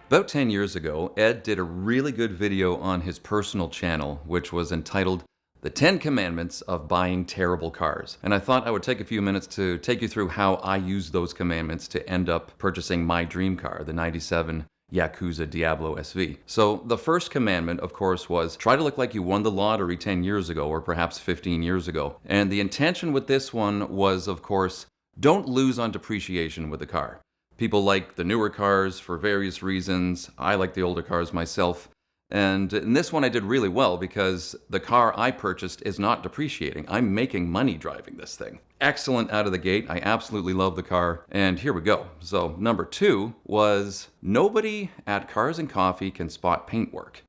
About 10 years ago, Ed did a really good video on his personal channel, which was entitled The 10 Commandments of Buying Terrible Cars. And I thought I would take a few minutes to take you through how I used those commandments to end up purchasing my dream car, the 97 Yakuza Diablo SV. So the first commandment, of course, was try to look like you won the lottery 10 years ago or perhaps 15 years ago. And the intention with this one was, of course, don't lose on depreciation with the car. People like the newer cars for various reasons. I like the older cars myself. And in this one I did really well because the car I purchased is not depreciating. I'm making money driving this thing. Excellent out of the gate. I absolutely love the car. And here we go. So number 2 was nobody at Cars and Coffee can spot paintwork.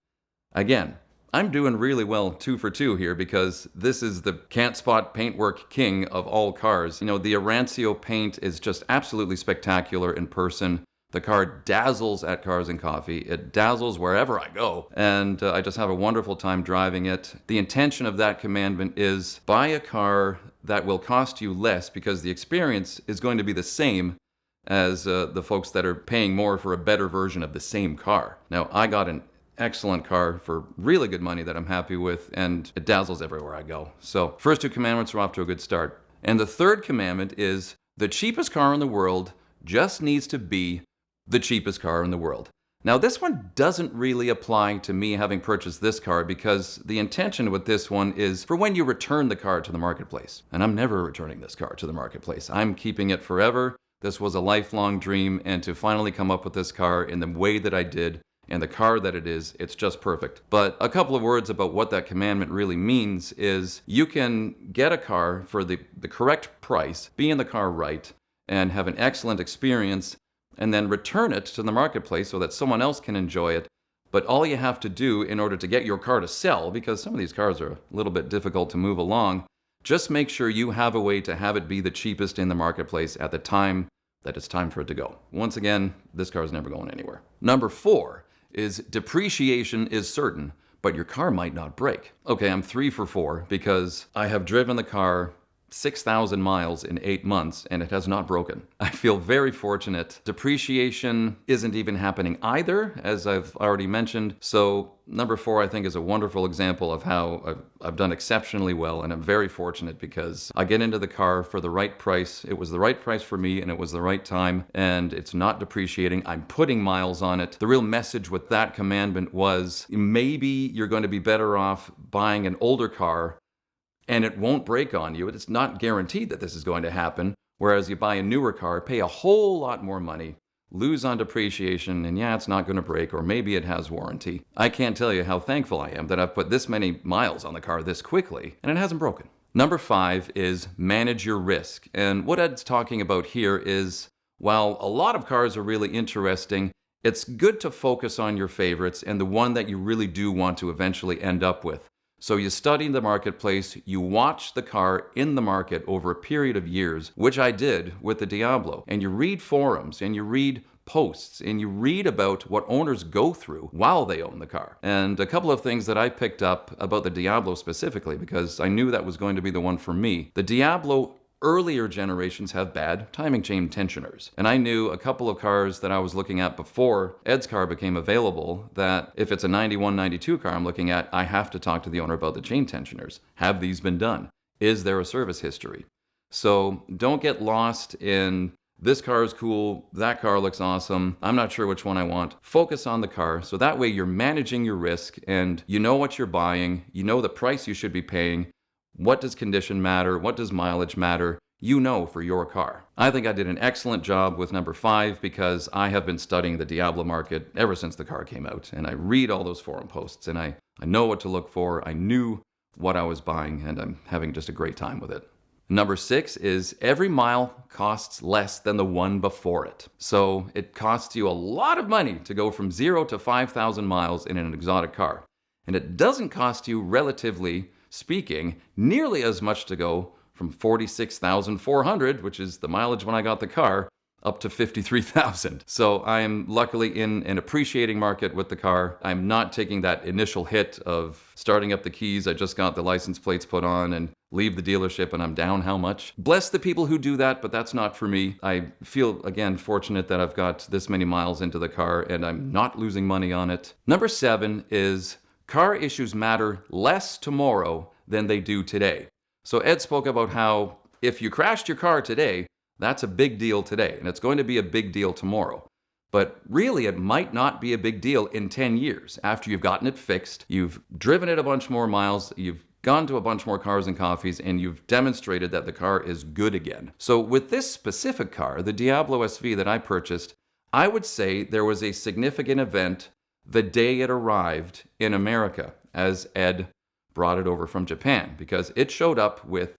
Again, I'm doing really well 2 for 2 here because this is the can't spot paintwork king of all cars. You know, the Arancio paint is just absolutely spectacular in person. The car dazzles at Cars and Coffee. It dazzles wherever I go. And I just have a wonderful time driving it. The intention of that commandment is buy a car that will cost you less because the experience is going to be the same as the folks that are paying more for a better version of the same car. Now, I got an excellent car for really good money that I'm happy with, and it dazzles everywhere I go. So first 2 commandments are off to a good start. And the third commandment is the cheapest car in the world just needs to be the cheapest car in the world. Now this one doesn't really apply to me having purchased this car because the intention with this one is for when you return the car to the marketplace. And I'm never returning this car to the marketplace. I'm keeping it forever. This was a lifelong dream, and to finally come up with this car in the way that I did and the car that it is, it's just perfect. But a couple of words about what that commandment really means is you can get a car for the correct price, be in the car right, and have an excellent experience, and then return it to the marketplace so that someone else can enjoy it. But all you have to do in order to get your car to sell, because some of these cars are a little bit difficult to move along, just make sure you have a way to have it be the cheapest in the marketplace at the time that it's time for it to go. Once again, this car is never going anywhere. Number 4 is depreciation is certain, but your car might not break. Okay, I'm 3 for 4 because I have driven the car 6,000 miles in 8 months and it has not broken. I feel very fortunate. Depreciation isn't even happening either, as I've already mentioned. So number 4, I think, is a wonderful example of how I've done exceptionally well, and I'm very fortunate because I get into the car for the right price. It was the right price for me and it was the right time, and it's not depreciating. I'm putting miles on it. The real message with that commandment was maybe you're going to be better off buying an older car and it won't break on you. It's not guaranteed that this is going to happen. Whereas you buy a newer car, pay a whole lot more money, lose on depreciation, and yeah, it's not going to break, or maybe it has warranty. I can't tell you how thankful I am that I've put this many miles on the car this quickly, and it hasn't broken. Number 5 is manage your risk. And what Ed's talking about here is, while a lot of cars are really interesting, it's good to focus on your favorites and the one that you really do want to eventually end up with. So you study the marketplace, you watch the car in the market over a period of years, which I did with the Diablo, and you read forums, and you read posts, and you read about what owners go through while they own the car. And a couple of things that I picked up about the Diablo specifically, because I knew that was going to be the one for me. The Diablo earlier generations have bad timing chain tensioners. And I knew a couple of cars that I was looking at before Ed's car became available that if it's a 91, 92 car I'm looking at, I have to talk to the owner about the chain tensioners. Have these been done? Is there a service history? So don't get lost in this car is cool, that car looks awesome, I'm not sure which one I want. Focus on the car, so that way you're managing your risk and you know what you're buying, you know the price you should be paying. What does condition matter? What does mileage matter? You know for your car. I think I did an excellent job with number 5 because I have been studying the Diablo market ever since the car came out. And I read all those forum posts and I know what to look for. I knew what I was buying and I'm having just a great time with it. Number 6 is every mile costs less than the one before it. So it costs you a lot of money to go from 0 to 5,000 miles in an exotic car. And it doesn't cost you, relatively speaking, nearly as much to go from 46,400, which is the mileage when I got the car, up to $53,000. So I am luckily in an appreciating market with the car. I'm not taking that initial hit of starting up the keys. I just got the license plates put on and leave the dealership and I'm down how much. Bless the people who do that, but that's not for me. I feel, again, fortunate that I've got this many miles into the car and I'm not losing money on it. Number 7 is car issues matter less tomorrow than they do today. So Ed spoke about how if you crashed your car today, that's a big deal today, and it's going to be a big deal tomorrow. But really, it might not be a big deal in 10 years after you've gotten it fixed, you've driven it a bunch more miles, you've gone to a bunch more cars and coffees, and you've demonstrated that the car is good again. So with this specific car, the Diablo SV that I purchased, I would say there was a significant event the day it arrived in America, as Ed brought it over from Japan, because it showed up with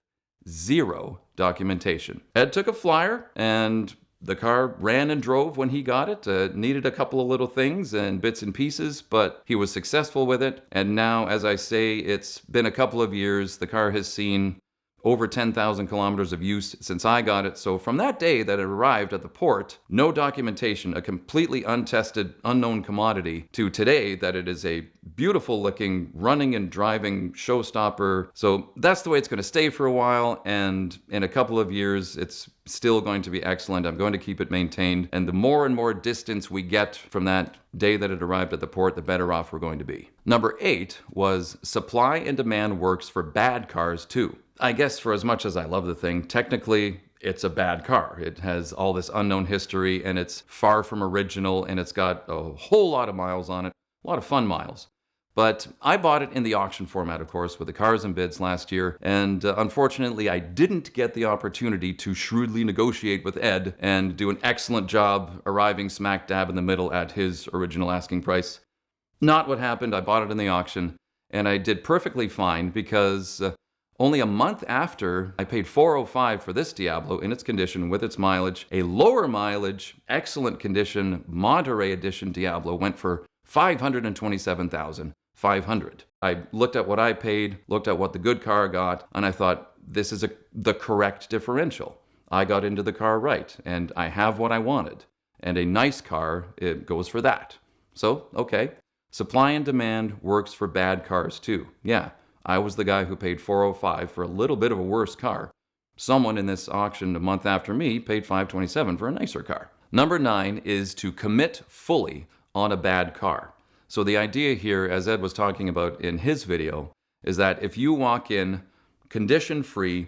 0 documentation. Ed took a flyer and the car ran and drove when he got it. Needed a couple of little things and bits and pieces, but he was successful with it. And now, as I say, it's been a couple of years. The car has seen over 10,000 kilometers of use since I got it. So from that day that it arrived at the port, no documentation, a completely untested, unknown commodity, to today that it is a beautiful looking, running and driving showstopper. So that's the way it's going to stay for a while. And in a couple of years, it's still going to be excellent. I'm going to keep it maintained. And the more and more distance we get from that day that it arrived at the port, the better off we're going to be. Number 8 was supply and demand works for bad cars too. I guess for as much as I love the thing, technically it's a bad car. It has all this unknown history and it's far from original and it's got a whole lot of miles on it, a lot of fun miles. But I bought it in the auction format, of course, with the cars and bids last year, and unfortunately I didn't get the opportunity to shrewdly negotiate with Ed and do an excellent job arriving smack dab in the middle at his original asking price. Not what happened. I bought it in the auction and I did perfectly fine because only a month after I paid $405 for this Diablo in its condition with its mileage, a lower mileage, excellent condition Monterey edition Diablo went for $527,500. I looked at what I paid, looked at what the good car got, and I thought, this is the correct differential. I got into the car right, and I have what I wanted. And a nice car, it goes for that. So, okay, supply and demand works for bad cars too. Yeah. I was the guy who paid $405 for a little bit of a worse car. Someone in this auction a month after me paid $527 for a nicer car. Number 9 is to commit fully on a bad car. So the idea here, as Ed was talking about in his video, is that if you walk in condition free,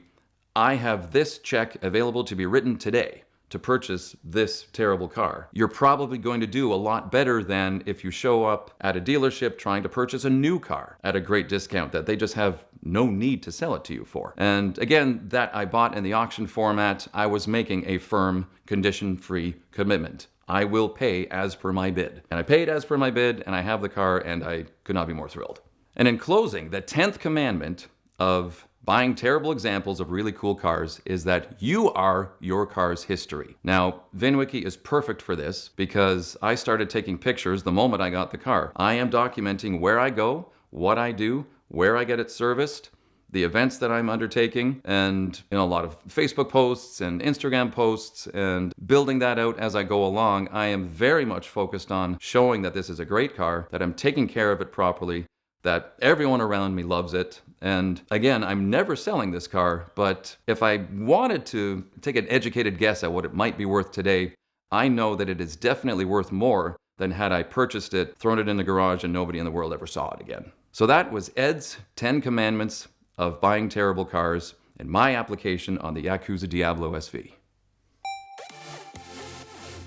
I have this check available to be written today to purchase this terrible car, you're probably going to do a lot better than if you show up at a dealership trying to purchase a new car at a great discount that they just have no need to sell it to you for. And again, that I bought in the auction format, I was making a firm condition-free commitment. I will pay as per my bid. And I paid as per my bid, and I have the car, and I could not be more thrilled. And in closing, the 10th commandment of buying terrible examples of really cool cars is that you are your car's history. Now, VINwiki is perfect for this because I started taking pictures the moment I got the car. I am documenting where I go, what I do, where I get it serviced, the events that I'm undertaking, and a lot of Facebook posts and Instagram posts, and building that out as I go along. I am very much focused on showing that this is a great car, that I'm taking care of it properly, that everyone around me loves it. And again, I'm never selling this car, but if I wanted to take an educated guess at what it might be worth today, I know that it is definitely worth more than had I purchased it, thrown it in the garage, and nobody in the world ever saw it again. So that was Ed's 10 commandments of buying terrible cars and my application on the Yakuza Diablo SV.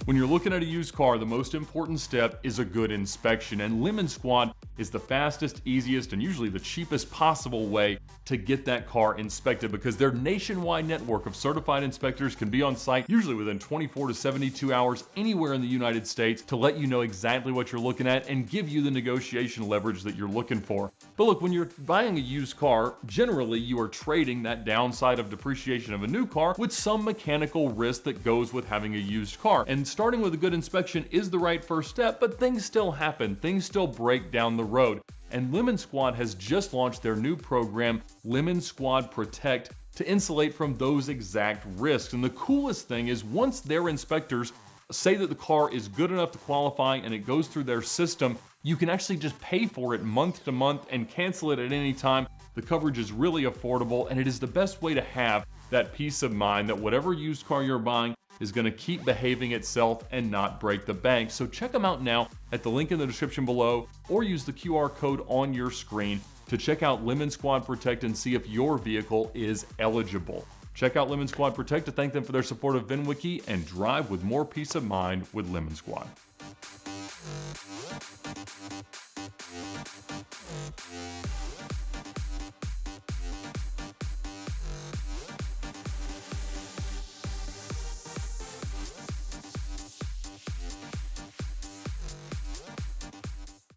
When you're looking at a used car, the most important step is a good inspection, and Lemon Squad is the fastest, easiest, and usually the cheapest possible way to get that car inspected, because their nationwide network of certified inspectors can be on site usually within 24 to 72 hours anywhere in the United States to let you know exactly what you're looking at and give you the negotiation leverage that you're looking for. But look, when you're buying a used car, generally you are trading that downside of depreciation of a new car with some mechanical risk that goes with having a used car. And starting with a good inspection is the right first step, but things still happen. Things still break down the road. And Lemon Squad has just launched their new program, Lemon Squad Protect, to insulate from those exact risks. And the coolest thing is once their inspectors say that the car is good enough to qualify and it goes through their system, you can actually just pay for it month to month and cancel it at any time. The coverage is really affordable, and it is the best way to have that peace of mind that whatever used car you're buying is going to keep behaving itself and not break the bank. So check them out now at the link in the description below, or use the QR code on your screen to check out Lemon Squad Protect and see if your vehicle is eligible. Check out Lemon Squad Protect to thank them for their support of VINwiki, and drive with more peace of mind with Lemon Squad.